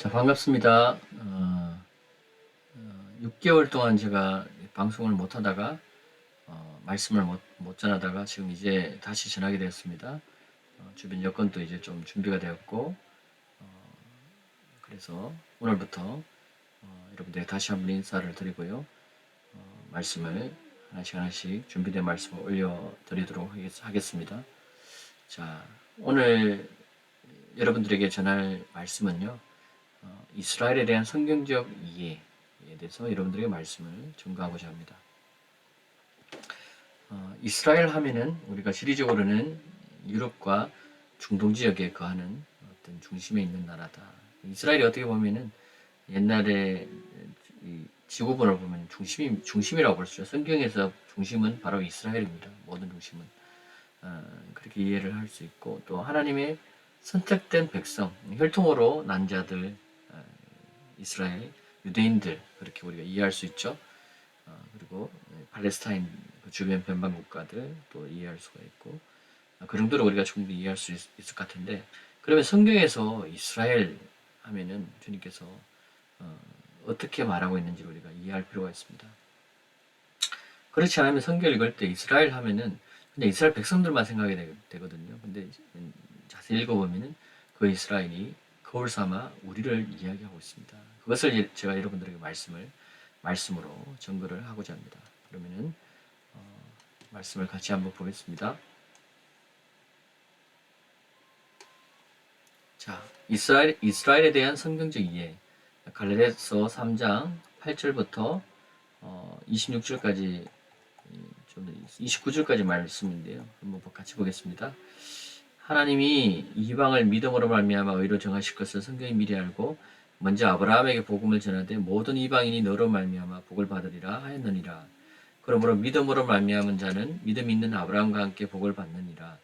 자, 반갑습니다. 6개월 동안 제가 방송을 못 하다가, 말씀을 못 전하다가 지금 이제 다시 전하게 되었습니다. 주변 여건도 이제 좀 준비가 되었고, 그래서 오늘부터 여러분들에게 다시 한번 인사를 드리고요. 말씀을 하나씩 하나씩 준비된 말씀을 올려드리도록 하겠습니다. 자, 오늘 여러분들에게 전할 말씀은요. 이스라엘에 대한 성경적 이해에 대해서 여러분들에게 말씀을 전가하고자 합니다. 이스라엘 하면은 우리가 지리적으로는 유럽과 중동 지역에 거하는 어떤 중심에 있는 나라다. 이스라엘이 어떻게 보면은 옛날에 지구본을 보면 중심이라고 볼 수 있죠. 성경에서 중심은 바로 이스라엘입니다. 모든 중심은. 그렇게 이해를 할 수 있고, 또 하나님의 선택된 백성, 혈통으로 난 자들, 이스라엘, 유대인들, 그렇게 우리가 이해할 수 있죠. 그리고 팔레스타인 그 주변 변방 국가들 또 이해할 수가 있고, 그 정도로 우리가 충분히 이해할 수 있을 것 같은데, 그러면 성경에서 이스라엘 하면은 주님께서 어떻게 말하고 있는지를 우리가 이해할 필요가 있습니다. 그렇지 않으면 성경을 읽을 때 이스라엘 하면은 그냥 이스라엘 백성들만 생각이 되거든요. 근데 자세히 읽어보면은 그 이스라엘이 거울 삼아 우리를 이야기하고 있습니다. 그것을 제가 여러분들에게 말씀으로 증거를 하고자 합니다. 그러면은 말씀을 같이 한번 보겠습니다. 자, 이스라엘에 대한 성경적 이해. 갈라디아서 3장 8절부터 26절까지, 좀 29절까지 말씀인데요. 한번 같이 보겠습니다. 하나님이 이방을 믿음으로 말미암아 의로 정하실 것을 성경이 미리 알고 먼저 아브라함에게 복음을 전하되 모든 이방인이 너로 말미암아 복을 받으리라 하였느니라. 그러므로 믿음으로 말미암은 자는 믿음 있는 아브라함과 함께 복을 받느니라.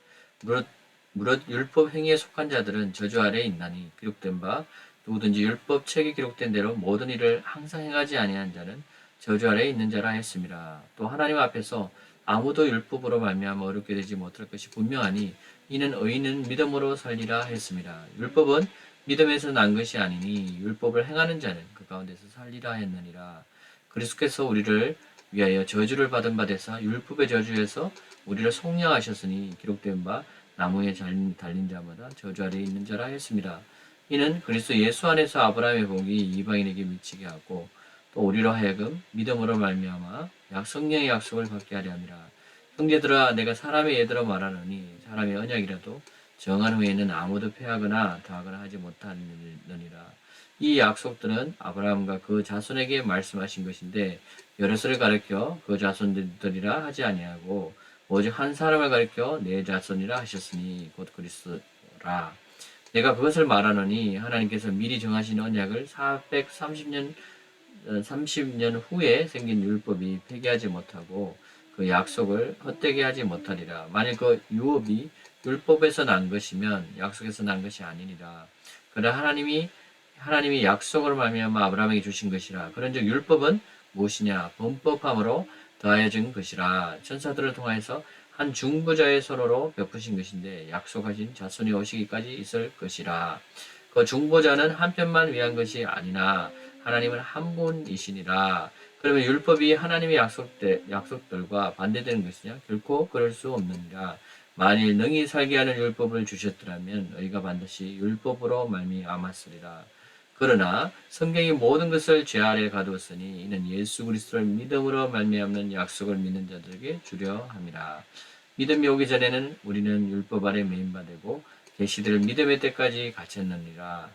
무릇 율법 행위에 속한 자들은 저주 아래에 있나니 기록된 바 누구든지 율법 책에 기록된 대로 모든 일을 항상 행하지 아니한 자는 저주 아래에 있는 자라 했습니다. 또 하나님 앞에서 아무도 율법으로 말미암아 어렵게 되지 못할 것이 분명하니 이는 의인은 믿음으로 살리라 했습니다. 율법은 믿음에서 난 것이 아니니 율법을 행하는 자는 그 가운데서 살리라 했느니라. 그리스도께서 우리를 위하여 저주를 받은 바 되사 율법의 저주에서 우리를 속량하셨으니 기록된 바 나무에 달린 자마다 저주 아래에 있는 자라 했습니다. 이는 그리스도 예수 안에서 아브라함의 복이 이방인에게 미치게 하고 또 우리로 하여금 믿음으로 말미암아 성령의 약속을 받게 하려 함이라. 형제들아 내가 사람의 예대로 말하노니 사람의 언약이라도 정한 후에는 아무도 패하거나 더하거나 하지 못하느니라. 이 약속들은 아브라함과 그 자손에게 말씀하신 것인데 여럿을 가리켜 그 자손들이라 하지 아니하고 오직 한 사람을 가리켜 내 자손이라 하셨으니 곧 그리스도라. 내가 그것을 말하노니 하나님께서 미리 정하신 언약을 430년 후에 생긴 율법이 폐기하지 못하고 그 약속을 헛되게 하지 못하리라. 만일 그 유업이 율법에서 난 것이면 약속에서 난 것이 아니니라. 그러나 하나님이 약속으로 말미암아 아브라함에게 주신 것이라. 그런즉 율법은 무엇이냐? 범법함으로 더하여진 것이라. 천사들을 통하여서 한 중보자의 손으로 베푸신 것인데 약속하신 자손이 오시기까지 있을 것이라. 그 중보자는 한편만 위한 것이 아니나 하나님은 한 분이시니라. 그러면 율법이 하나님의 약속들과 반대되는 것이냐? 결코 그럴 수 없느니라. 만일 능히 살게 하는 율법을 주셨더라면 너희가 반드시 율법으로 말미암았으리라. 그러나 성경이 모든 것을 죄 아래 가두었으니 이는 예수 그리스도를 믿음으로 말미암는 약속을 믿는 자들에게 주려 함이라. 믿음이 오기 전에는 우리는 율법 아래 매인바되고 계시들을 믿음의 때까지 갇혔느니라.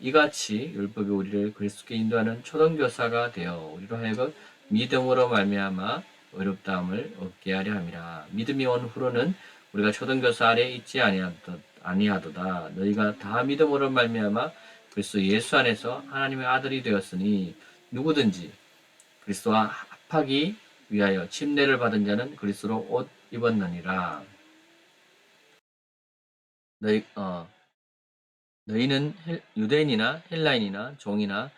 이같이 율법이 우리를 그리스도께 인도하는 초등교사가 되어 우리로 하여금 믿음으로 말미암아 의롭다함을 얻게 하려 함이라. 믿음이 온 후로는 우리가 초등교사 아래 있지 아니하도다. 너희가 다 믿음으로 말미암아 그리스도 예수 안에서 하나님의 아들이 되었으니 누구든지 그리스도와 합하기 위하여 침례를 받은 자는 그리스도로 옷 입었느니라. 너희 너희는 유대인이나 헬라인이나 종이나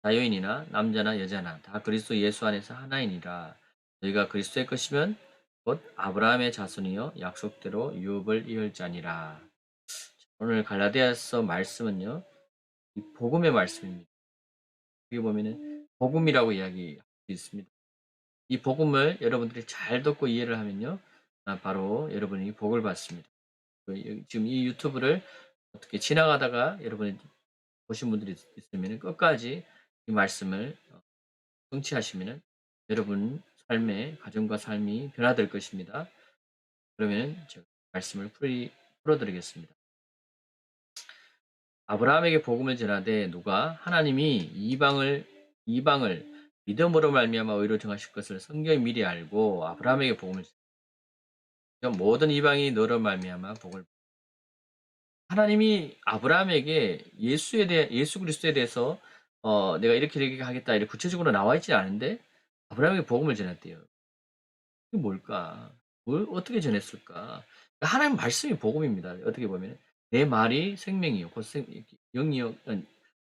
자유인이나 남자나 여자나 다 그리스도 예수 안에서 하나이니라. 너희가 그리스도의 것이면 곧 아브라함의 자손이요 약속대로 유업을 이을 자니라. 오늘 갈라디아서 말씀은요. 이 복음의 말씀입니다. 여기 보면은 복음이라고 이야기할 수 있습니다. 이 복음을 여러분들이 잘 듣고 이해를 하면요, 바로 여러분이 복을 받습니다. 지금 이 유튜브를 어떻게 지나가다가 여러분이 보신 분들이 있으면 끝까지 이 말씀을 성취하시면은 여러분 삶의 가정과 삶이 변화될 것입니다. 그러면 제가 말씀을 풀어드리겠습니다. 아브라함에게 복음을 전하되 누가 하나님이 이방을 믿음으로 말미암아 의로 정하실 것을 성경이 미리 알고 아브라함에게 복음을 모든 이방이 너로 말미암아 복을 하나님이 아브라함에게 예수 그리스도에 대해서 내가 이렇게 하겠다 이렇게 구체적으로 나와 있지 않은데 아브라함에게 복음을 전했대요. 이게 뭘까? 뭘 어떻게 전했을까? 그러니까 하나님 말씀이 복음입니다. 어떻게 보면 내 말이 생명이요, 곧 영이요.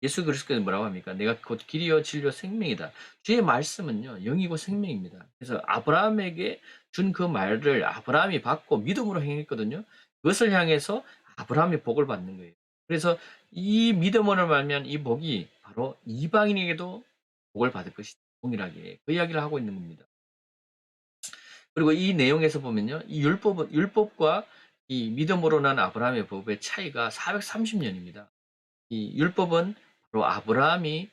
예수 그리스도께서 뭐라고 합니까? 내가 곧 길이요, 진리요, 생명이다. 주의 말씀은요, 영이고 생명입니다. 그래서 아브라함에게 준 그 말을 아브라함이 받고 믿음으로 행했거든요. 그것을 향해서 아브라함이 복을 받는 거예요. 그래서 이 믿음으로 말면 이 복이 바로 이방인에게도 복을 받을 것이다. 동일하게 그 이야기를 하고 있는 겁니다. 그리고 이 내용에서 보면요. 이 율법과 이 믿음으로 난 아브라함의 법의 차이가 430년입니다. 이 율법은 바로 아브라함이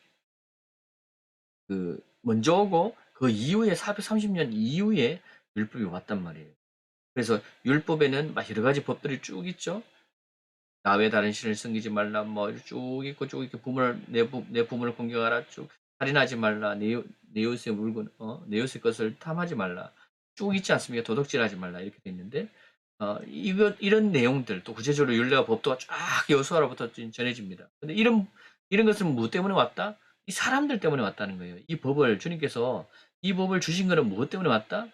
먼저 오고 그 이후에 430년 이후에 율법이 왔단 말이에요. 그래서 율법에는 막 여러 가지 법들이 쭉 있죠. 나 외 다른 신을 섬기지 말라 뭐 쭉 있고 쭉 이렇게 내 부모를 공경하라 쭉 살인하지 말라 내 이웃의 물건 내 이웃의 것을 탐하지 말라 쭉 있지 않습니까? 도둑질하지 말라 이렇게 돼 있는데 이런 내용들 또 구체적으로 율례와 법도가 쫙 여호수아로부터 전해집니다. 근데 이런 것은 뭐 때문에 왔다? 이 사람들 때문에 왔다는 거예요. 이 법을 주님께서 이 법을 주신 것은 무엇 때문에 왔다?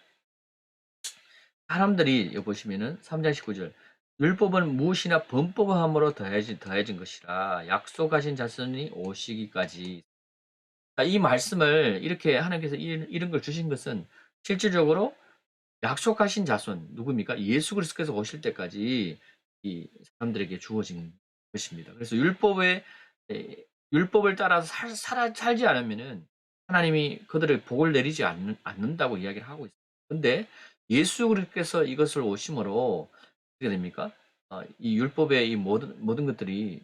사람들이 여기 보시면은 3장 19절 율법은 무엇이나 범법함으로 더해진 것이라 약속하신 자손이 오시기까지. 이 말씀을 이렇게 하나님께서 이런 걸 주신 것은 실질적으로 약속하신 자손 누굽니까? 예수 그리스도께서 오실 때까지 이 사람들에게 주어진 것입니다. 그래서 율법을 따라서 살지 않으면은 하나님이 그들의 복을 내리지 않는다고 이야기를 하고 있어요. 근데 예수 그리스도께서 이것을 오심으로 어떻게 됩니까? 이 율법의 이 모든 것들이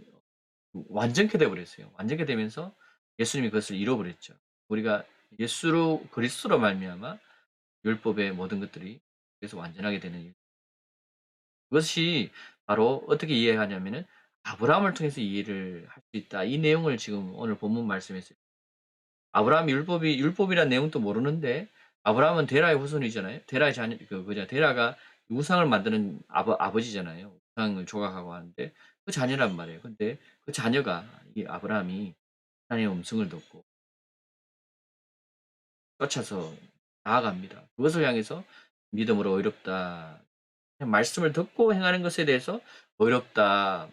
완전케 되어 버렸어요. 완전케 되면서 예수님이 그것을 이뤄버렸죠. 우리가 예수로 그리스도로 말미암아 율법의 모든 것들이 그래서 완전하게 되는 일. 그것이 바로 어떻게 이해하냐면은 아브라함을 통해서 이해를 할 수 있다. 이 내용을 지금 오늘 본문 말씀에서 아브라함이 율법이란 내용도 모르는데 아브라함은 데라의 후손이잖아요. 데라의 자녀 데라가 우상을 만드는 아버지잖아요. 우상을 조각하고 하는데 그 자녀란 말이에요. 근데 그 자녀가 이 아브라함이 하나님의 음성을 듣고 쫓아서 나아갑니다. 그것을 향해서 믿음으로 의롭다. 말씀을 듣고 행하는 것에 대해서 어렵다.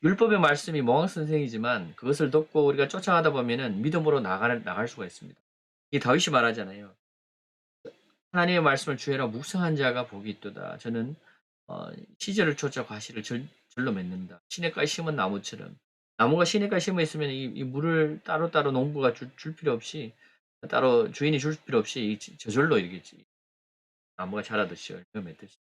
율법의 말씀이 몽학 선생이지만 그것을 듣고 우리가 쫓아가다 보면은 믿음으로 나갈 수가 있습니다. 이 다윗이 말하잖아요. 하나님의 말씀을 주의하라 묵상한 자가 복이 있도다. 저는 시절을 쫓아 과실을 절로 맺는다. 시냇가에 심은 나무처럼 나무가 시냇가에 심어 있으면 이 물을 따로따로 농부가 줄 필요 없이 따로 주인이 줄 필요 없이 저절로 이렇게 나무가 자라듯이 열매 맺듯이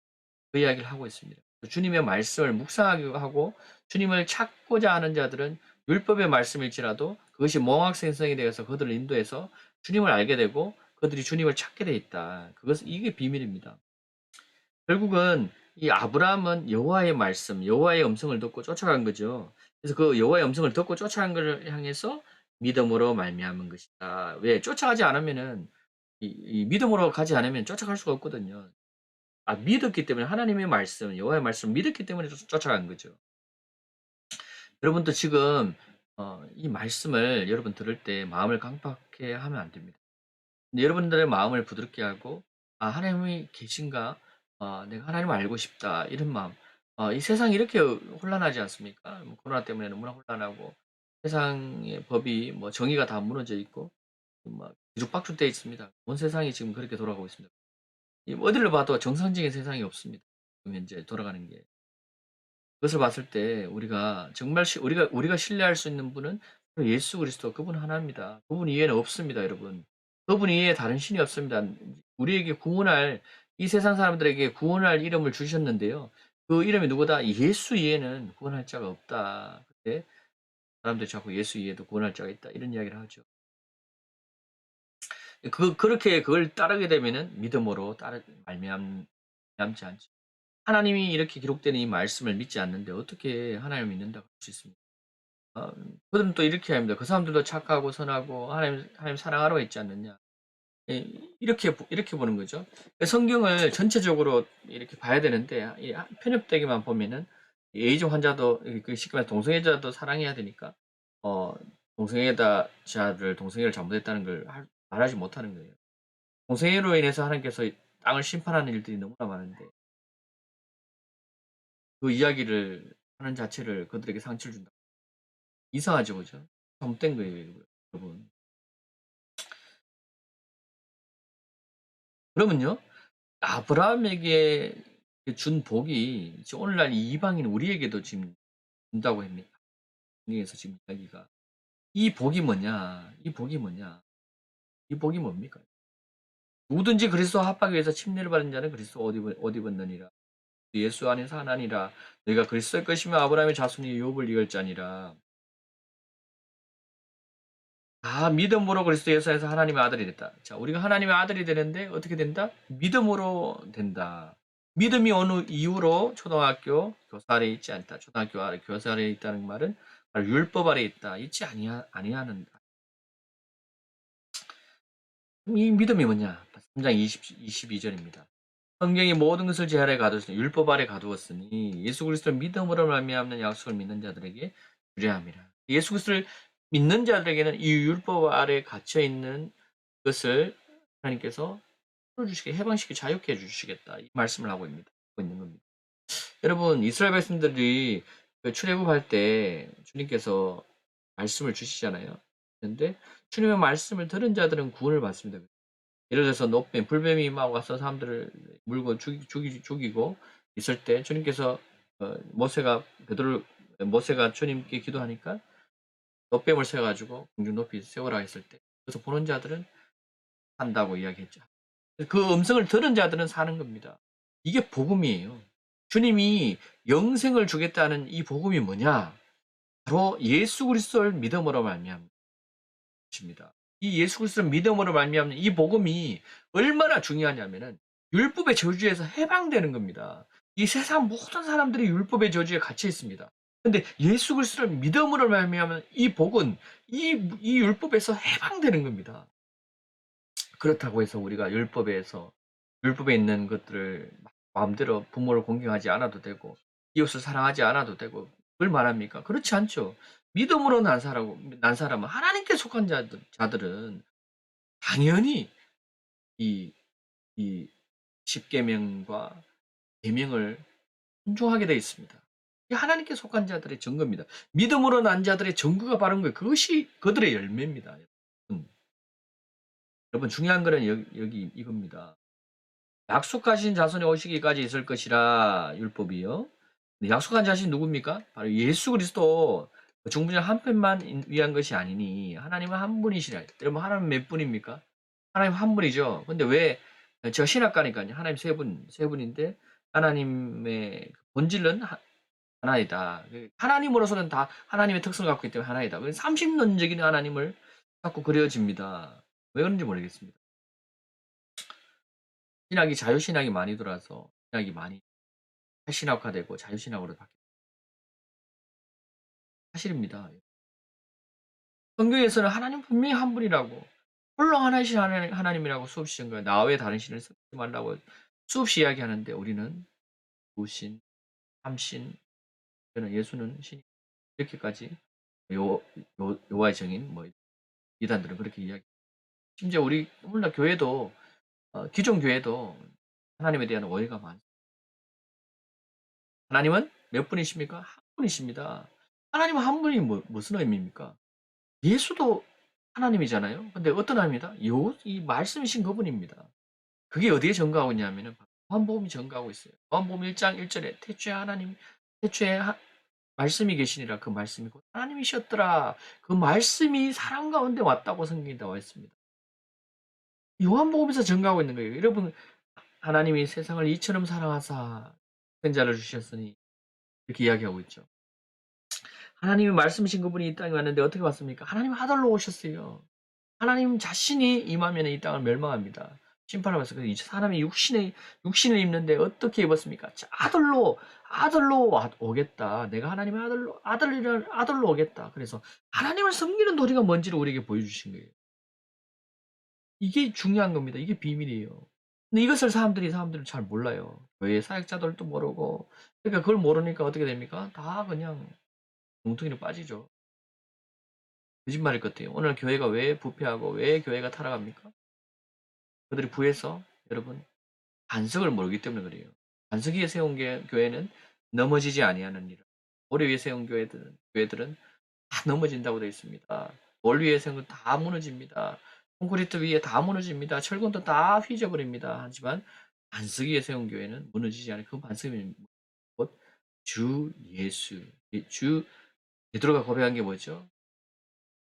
그 이야기를 하고 있습니다. 주님의 말씀을 묵상하기도 하고 주님을 찾고자 하는 자들은 율법의 말씀일지라도 그것이 몽학생성에 대해서 그들을 인도해서 주님을 알게 되고 그들이 주님을 찾게 돼 있다. 이게 비밀입니다. 결국은 이 아브라함은 여호와의 말씀, 여호와의 음성을 듣고 쫓아간 거죠. 그래서 그 여호와의 음성을 듣고 쫓아간 것을 향해서 믿음으로 말미암은 것이다. 왜? 쫓아가지 않으면은 이 믿음으로 가지 않으면 쫓아갈 수가 없거든요. 믿었기 때문에 하나님의 말씀, 여호와의 말씀을 믿었기 때문에 쫓아간 거죠. 여러분도 지금 이 말씀을 여러분 들을 때 마음을 강팍해 하면 안 됩니다. 근데 여러분들의 마음을 부드럽게 하고 하나님이 계신가? 내가 하나님을 알고 싶다. 이런 마음. 이 세상이 이렇게 혼란하지 않습니까? 뭐 코로나 때문에 너무나 혼란하고 세상의 법이 뭐 정의가 다 무너져 있고 막 뒤죽박죽되어 있습니다. 온 세상이 지금 그렇게 돌아가고 있습니다. 어디를 봐도 정상적인 세상이 없습니다. 지금 현재 돌아가는 게. 그것을 봤을 때 우리가 정말 우리가 신뢰할 수 있는 분은 바로 예수 그리스도 그분 하나입니다. 그분 이외에는 없습니다, 여러분. 그분 이외에 다른 신이 없습니다. 우리에게 구원할 이 세상 사람들에게 구원할 이름을 주셨는데요. 그 이름이 누구다? 예수 이외에는 구원할 자가 없다. 근데 사람들이 자꾸 예수 이외에도 구원할 자가 있다. 이런 이야기를 하죠. 그렇게 그걸 따르게 되면은 믿음으로 말미암지 않죠. 하나님이 이렇게 기록되는 이 말씀을 믿지 않는데 어떻게 하나님을 믿는다고 할 수 있습니까? 그들은 또 이렇게 합니다. 그 사람들도 착하고 선하고 하나님 사랑하러 있지 않느냐. 예, 이렇게 보는 거죠. 성경을 전체적으로 이렇게 봐야 되는데 편협되게만 보면은 에이즈 환자도 쉽게 말해 동성애자도 사랑해야 되니까 어, 동성애자를 잘못했다는 걸 말하지 못하는 거예요. 동성애로 인해서 하나님께서 땅을 심판하는 일들이 너무나 많은데 그 이야기를 하는 자체를 그들에게 상처를 준다. 이상하죠, 그죠? 잘못된 거예요, 여러분. 그러면요, 아브라함에게 준 복이 오늘날 이 이방인 우리에게도 지금 준다고 합니다. 성경에서 지금 이야기가 이 복이 뭐냐? 이 복이 뭐냐? 이 복이 뭡니까? 누구든지 그리스도 합하기 위해서 침례를 받은 자는 그리스도 어디 벗느니라. 예수 안에서 하나니라. 너희가 그리스도의 것이며 아브라함의 자손이 유업을 이을 자니라. 믿음으로 그리스도 예수에서 하나님의 아들이 됐다. 자, 우리가 하나님의 아들이 되는데 어떻게 된다? 믿음으로 된다. 믿음이 어느 이유로 초등학교 교사 아래에 있지 않다. 초등학교 아래 교사 아래에 있다는 말은 바로 율법 아래에 있다. 있지 아니하는. 이 믿음이 뭐냐? 3장 22절입니다. 성경이 모든 것을 제 아래 가두었으니 율법 아래 가두었으니 예수 그리스도를 믿음으로 말미암는 약속을 믿는 자들에게 유리함이라. 예수 그리스도를 믿는 자들에게는 이 율법 아래 갇혀 있는 것을 하나님께서 풀어주시게 해방시켜 자유케 해주시겠다 이 말씀을 하고 있는 겁니다. 여러분 이스라엘 백성들이 출애굽할 때 주님께서 말씀을 주시잖아요. 그런데 주님의 말씀을 들은 자들은 구원을 받습니다. 예를 들어서 노뱀, 불뱀이 막 와서 사람들을 물고 죽이고 있을 때 주님께서 모세가 주님께 기도하니까 노뱀을 세워가지고 공중 높이 세우라 했을 때 그래서 보는 자들은 산다고 이야기했죠. 그 음성을 들은 자들은 사는 겁니다. 이게 복음이에요. 주님이 영생을 주겠다는 이 복음이 뭐냐? 바로 예수 그리스도를 믿음으로 말미암는 것입니다. 이 예수 그리스도를 믿음으로 말미암는 이 복음이 얼마나 중요하냐면은 율법의 저주에서 해방되는 겁니다. 이 세상 모든 사람들이 율법의 저주에 갇혀 있습니다. 근데 예수 그리스도를 믿음으로 말미암은 이 복은 이 율법에서 해방되는 겁니다. 그렇다고 해서 우리가 율법에 있는 것들을 마음대로 부모를 공경하지 않아도 되고 이웃을 사랑하지 않아도 되고 그걸 말합니까? 그렇지 않죠. 믿음으로 난 사람은 하나님께 속한 자들은 당연히 이, 이 십계명과 계명을 순종하게 되어 있습니다. 이게 하나님께 속한 자들의 증거입니다. 믿음으로 난 자들의 증거가 바른 거예요. 그것이 그들의 열매입니다. 여러분 중요한 거는 여기 이겁니다. 약속하신 자손이 오시기까지 있을 것이라 율법이요. 약속한 자신이 누굽니까? 바로 예수 그리스도 중보자 한 편만 위한 것이 아니니 하나님은 한 분이시라. 여러분 하나님 몇 분입니까? 하나님 한 분이죠. 근데 왜 제가 신학가니까요. 하나님 세 분인데 하나님의 본질은 하나이다. 하나님으로서는 다 하나님의 특성을 갖고 있기 때문에 하나이다. 30년적인 하나님을 자꾸 그려집니다. 왜 그런지 모르겠습니다. 자유신학이 많이 들어와서 신학이 많이 탈신학화되고 자유신학으로 바뀌는 사실입니다. 성경에서는 하나님 분명히 한 분이라고 홀로 하나이신 하나님이라고 수없이 증거해 나 외에 다른 신을 쓰지 말라고 수없이 이야기하는데 우리는 두신, 삼신, 예수는 신이 이렇게까지 요와의 정인 이단들은 그렇게 이야기. 심지어 우리 오늘날 교회도 기존 교회도 하나님에 대한 오해가 많습니다. 하나님은 몇 분이십니까? 한 분이십니다. 하나님은 한 분이 무슨 의미입니까? 예수도 하나님이잖아요. 근데 어떤 하나님이다? 이 말씀이신 그분입니다. 그게 어디에 증거하고 있냐면은 요한복음이 증거하고 있어요. 요한복음 1장 1절에 태초에 하나님 태초에 말씀이 계시니라 그 말씀이 곧 하나님이셨더라. 그 말씀이 사람 가운데 왔다고 성경에 나와 있습니다. 요한복음에서 증거하고 있는 거예요. 여러분 하나님이 세상을 이처럼 사랑하사 전자를 주셨으니 이렇게 이야기하고 있죠. 하나님이 말씀이신 그분이 이 땅에 왔는데 어떻게 왔습니까? 하나님 아들로 오셨어요. 하나님 자신이 임하면 이 땅을 멸망합니다. 심판하면서 사람이 육신을 입는데 어떻게 입었습니까? 아들로 오겠다. 내가 하나님의 아들로 오겠다. 그래서 하나님을 섬기는 도리가 뭔지를 우리에게 보여주신 거예요. 이게 중요한 겁니다. 이게 비밀이에요. 근데 이것을 사람들은 잘 몰라요. 교회 사역자들도 모르고. 그러니까 그걸 모르니까 어떻게 됩니까? 다 그냥 뭉텅이로 빠지죠. 거짓말일 것 같아요. 오늘 교회가 왜 부패하고 왜 교회가 타락합니까? 그들이 부해서 여러분 반석을 모르기 때문에 그래요. 반석 위에 세운 교회는 넘어지지 아니하는 일. 모래 위에 세운 교회들은 다 넘어진다고 되어 있습니다. 돌 위에 세운 건 다 무너집니다. 콘크리트 위에 다 무너집니다. 철근도 다 휘져버립니다. 하지만 반석 위에 세운 교회는 무너지지 않아요. 그 반석이 곧 주 예수. 주 베드로가 고백한 게 뭐죠?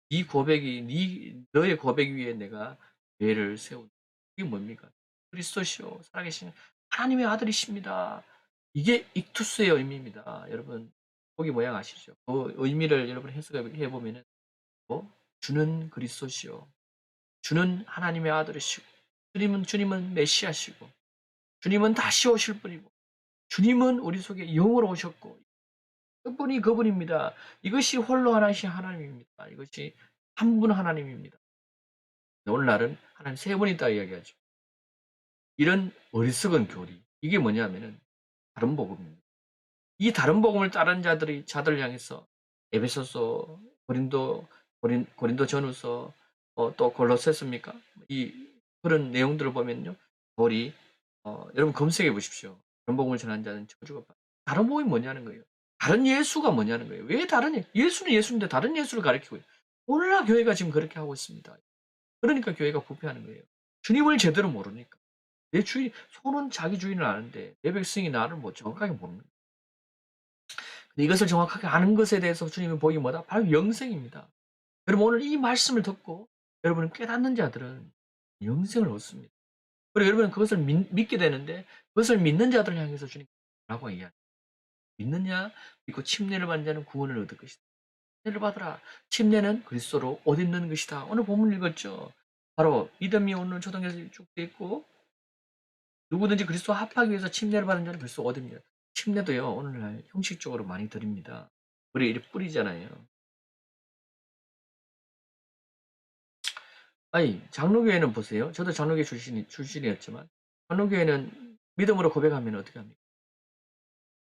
이 고백이 너의 고백 위에 내가 교회를 세운다. 이게 뭡니까? 그리스도시요 살아계신 하나님의 아들이십니다. 이게 익투스의 의미입니다. 여러분 거기 모양 아시죠? 그 의미를 여러분 해석해 보면은 주는 그리스도시요 주는 하나님의 아들이시고 주님은 메시아시고 주님은 다시 오실 분이고 주님은 우리 속에 영으로 오셨고 그분이 그분입니다. 이것이 홀로 하나이신 하나님입니다. 이것이 한 분 하나님입니다. 오늘날은 하나님 세 분 있다 이야기하죠. 이런 어리석은 교리. 이게 뭐냐면은 다른 복음입니다. 이 다른 복음을 따른 자들을 향해서 에베소서, 고린도 전후서, 또 골로새서입니까? 이 그런 내용들을 보면요, 바울이 여러분 검색해 보십시오. 다른 복음을 전하는 자는 저주가 받. 다른 복음이 뭐냐는 거예요. 다른 예수가 뭐냐는 거예요. 왜 예수는 예수인데 다른 예수를 가르치고 있어요. 오늘날 교회가 지금 그렇게 하고 있습니다. 그러니까 교회가 부패하는 거예요. 주님을 제대로 모르니까. 내 주인, 손은 자기 주인을 아는데 내 백성이 나를 뭐 정확하게 모르는 거예요. 근데 이것을 정확하게 아는 것에 대해서 주님의 복이 뭐다? 바로 영생입니다. 여러분 오늘 이 말씀을 듣고 여러분은 깨닫는 자들은 영생을 얻습니다. 그리고 여러분은 그것을 믿게 되는데 그것을 믿는 자들을 향해서 주님 라고 이야기합니다. 믿느냐? 믿고 침례를 받는 자는 구원을 얻을 것이다. 침례를 받으라. 침례는 그리스도로 옷 입는 것이다. 오늘 본문 읽었죠. 바로 믿음이 오늘 초등에서 쭉 돼 있고 누구든지 그리스도와 합하기 위해서 침례를 받은 자는 그리스도 얻습니다. 침례도요 오늘날 형식적으로 많이 드립니다. 우리 이렇게 뿌리잖아요. 아니 장로교회는 보세요. 저도 장로교 출신이었지만 장로교회는 믿음으로 고백하면 어떻게 합니까?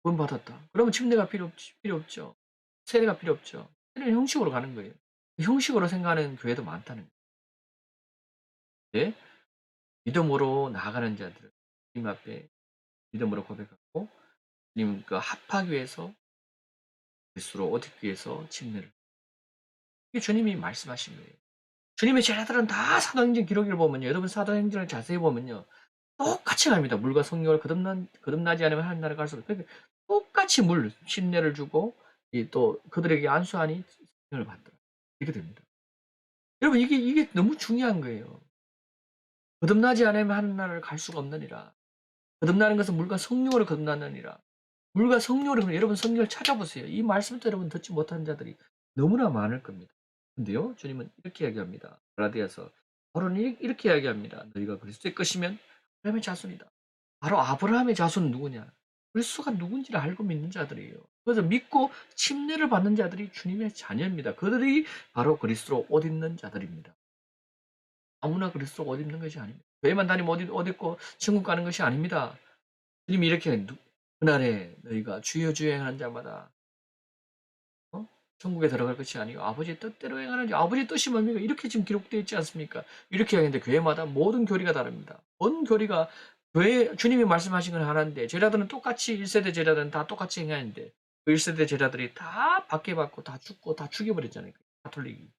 구원 받았다. 그러면 침례가 필요 없죠. 세례가 필요 없죠. 세례는 형식으로 가는 거예요. 형식으로 생각하는 교회도 많다는 거예요. 네? 믿음으로 나아가는 자들은 주님 앞에 믿음으로 고백하고 주님과 합하기 위해서 그리스도로 얻기 위해서 침례를. 이게 주님이 말씀하신 거예요. 주님의 제자들은 다 사도행전 기록을 보면요. 여러분 사도행전을 자세히 보면요. 똑같이 갑니다. 물과 성령을 거듭나지 않으면 하나님 나라에 갈 수 없어요. 그러니까 똑같이 침례를 주고 또 그들에게 안수하니 성령을 받더라. 이렇게 됩니다. 여러분 이게 너무 중요한 거예요. 거듭나지 않으면 하나님 나라를 갈 수가 없느니라. 거듭나는 것은 물과 성령으로 거듭나느니라. 물과 성령으로 여러분 성경을 찾아보세요. 이 말씀도 여러분 듣지 못한 자들이 너무나 많을 겁니다. 근데요, 주님은 이렇게 이야기합니다. 갈라디아서 바울은 이렇게 이야기합니다. 너희가 그리스도의 것이면 아브라함의 자손이다. 바로 아브라함의 자손은 누구냐? 그리스도가 누군지를 알고 믿는 자들이에요. 그래서 믿고 침례를 받는 자들이 주님의 자녀입니다. 그들이 바로 그리스도로 옷 입는 자들입니다. 아무나 그리스도로 옷 입는 것이 아닙니다. 교회만 다니면 옷 입고 천국 가는 것이 아닙니다. 주님이 이렇게 그날에 너희가 주여 주여 행하는 자마다 천국에 들어갈 것이 아니고 아버지의 뜻대로 행하는 자. 아버지의 뜻이 뭡니까? 이렇게 지금 기록되어 있지 않습니까? 이렇게 하는데 교회마다 모든 교리가 다릅니다. 모든 교리가 교회 주님이 말씀하신 건 하나인데 제자들은 똑같이 1세대 제자들은 다 똑같이 행하는데 그 1세대 제자들이 다 박해받고 다 죽고 다 죽여버렸잖아요. 가톨릭이.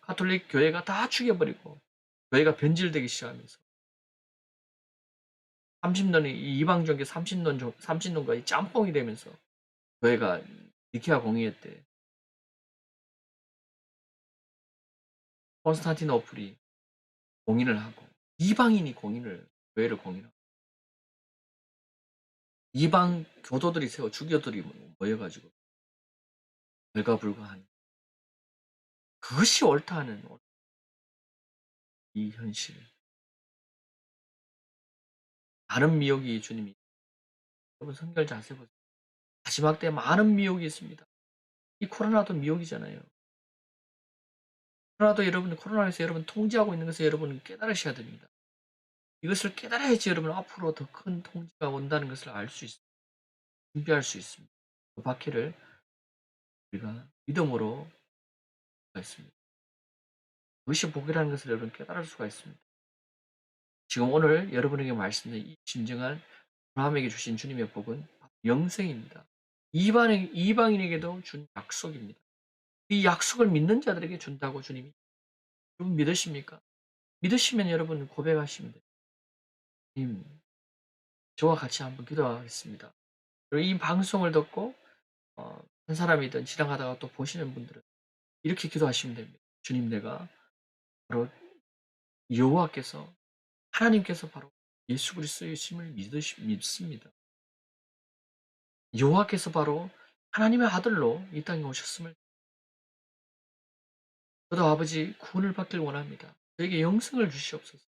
가톨릭 교회가 다 죽여버리고 교회가 변질되기 시작하면서 30년이 이방 종교 30년과 이 짬뽕이 되면서 교회가 니케아 공의회 때 콘스탄티노플이 공인을 하고 이방인이 교회를 공인하고 이방 교도들이 세워 주교들이 모여가지고 결과불가한 그것이 옳다 하는 이 현실. 많은 미혹이 주님이 여러분 성결 자세 보세요. 마지막 때 많은 미혹이 있습니다. 이 코로나도 미혹이잖아요. 코로나도 여러분 코로나에서 여러분 통제하고 있는 것을 여러분 깨달으셔야 됩니다. 이것을 깨달아야지 여러분 앞으로 더 큰 통제가 온다는 것을 알 수 있습니다. 준비할 수 있습니다. 그 바퀴를 우리가 믿음으로 가 있습니다. 그것이 복이라는 것을 여러분 깨달을 수가 있습니다. 지금 오늘 여러분에게 말씀드린 이 진정한 아브라함에게 주신 주님의 복은 영생입니다. 이방인에게도 준 약속입니다. 이 약속을 믿는 자들에게 준다고 주님이. 여러분 믿으십니까? 믿으시면 여러분 고백하시면 돼요. 주님, 저와 같이 한번 기도하겠습니다. 그리고 이 방송을 듣고 한 사람이든 지나가다가 또 보시는 분들은 이렇게 기도하시면 됩니다. 주님, 내가 바로 여호와께서 하나님께서 바로 예수 그리스도이심을 믿습니다. 여호와께서 바로 하나님의 아들로 이 땅에 오셨음을 저도 아버지 구원을 받길 원합니다. 저에게 영생을 주시옵소서.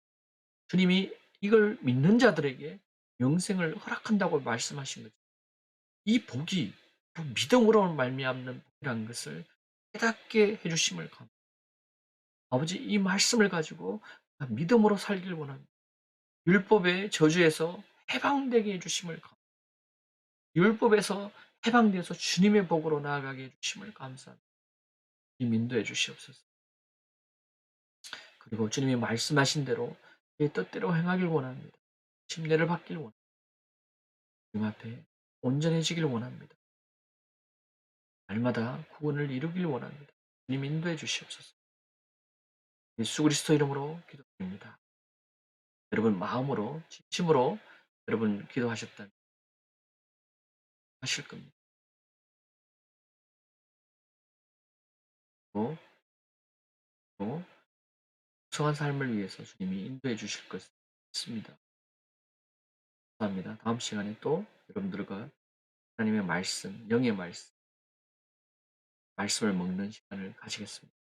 주님이 이걸 믿는 자들에게 영생을 허락한다고 말씀하신 거죠. 이 복이 믿음으로 말미암는 복이라는 것을 깨닫게 해주심을 감사합니다. 아버지 이 말씀을 가지고 믿음으로 살길 원합니다. 율법의 저주에서 해방되게 해주심을 감사합니다. 율법에서 해방되어서 주님의 복으로 나아가게 해주심을 감사합니다. 이 인도해 주시옵소서. 그리고 주님이 말씀하신 대로 제 뜻대로 행하길 원합니다. 침례를 받길 원합니다. 주님 앞에 온전해지길 원합니다. 날마다 구원을 이루길 원합니다. 주님 인도해 주시옵소서. 예수 그리스도 이름으로 기도드립니다. 여러분 마음으로 진심으로 여러분 기도하셨다면 하실 겁니다. 또, 또 풍성한 삶을 위해서 주님이 인도해 주실 것을 믿습니다. 감사합니다. 다음 시간에 또 여러분들과 하나님의 말씀, 영의 말씀을 먹는 시간을 가지겠습니다.